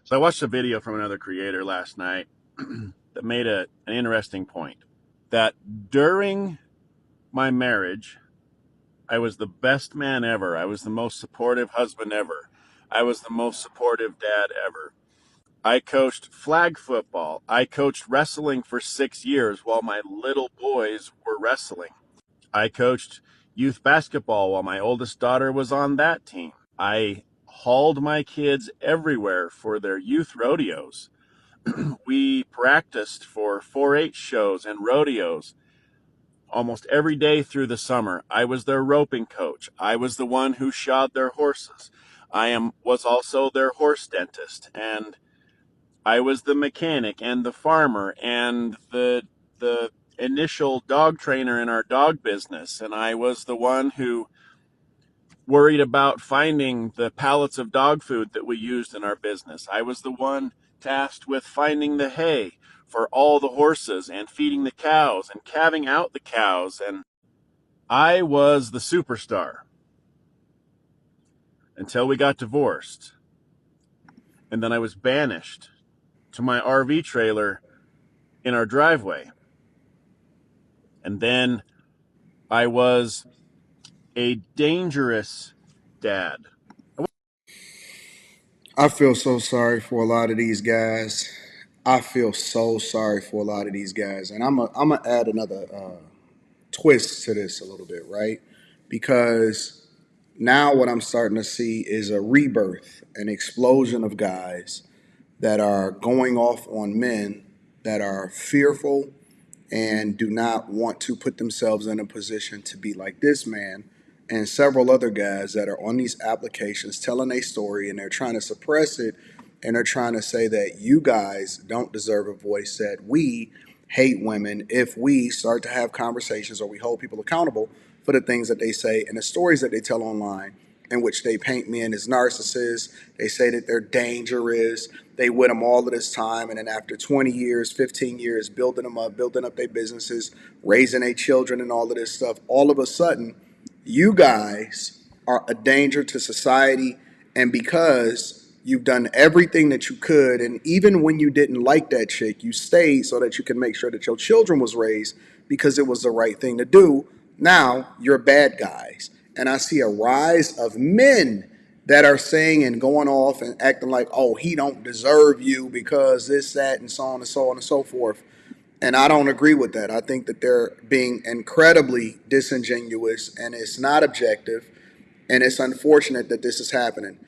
So I watched a video from another creator last night that made an interesting point that during my marriage, I was the best man ever. I was the most supportive husband ever. I was the most supportive dad ever. I coached flag football. I coached wrestling for 6 years while my little boys were wrestling. I coached youth basketball while my oldest daughter was on that team. I hauled my kids everywhere for their youth rodeos. We practiced for 4-H shows and rodeos almost every day through the summer. I was their roping coach. I was the one who shod their horses. Was also their horse dentist, and I was the mechanic and the farmer and the initial dog trainer in our dog business, and I was the one who worried about finding the pallets of dog food that we used in our business. I was the one tasked with finding the hay for all the horses and feeding the cows and calving out the cows, and I was the superstar until we got divorced. And then I was banished to my RV trailer in our driveway. And then I was a dangerous dad. I feel so sorry for a lot of these guys. I feel so sorry for a lot of these guys. And I'm gonna add another twist to this a little bit, right? Because now what I'm starting to see is a rebirth, an explosion of guys that are going off on men that are fearful and do not want to put themselves in a position to be like this man and several other guys that are on these applications telling a story, and they're trying to suppress it, and they're trying to say that you guys don't deserve a voice, that we hate women if we start to have conversations or we hold people accountable for the things that they say and the stories that they tell online, in which they paint men as narcissists. They say that they're dangerous. They with them all of this time, and then after 20 years, 15 years, building up their businesses, raising their children, and all of this stuff, all of a sudden, you guys are a danger to society. And because you've done everything that you could, and even when you didn't like that chick, you stayed so that you can make sure that your children was raised because it was the right thing to do. Now you're bad guys. And I see a rise of men that are saying and going off and acting like, oh, he don't deserve you because this, that, and so on and so on and so forth. And I don't agree with that. I think that they're being incredibly disingenuous, and it's not objective. And it's unfortunate that this is happening.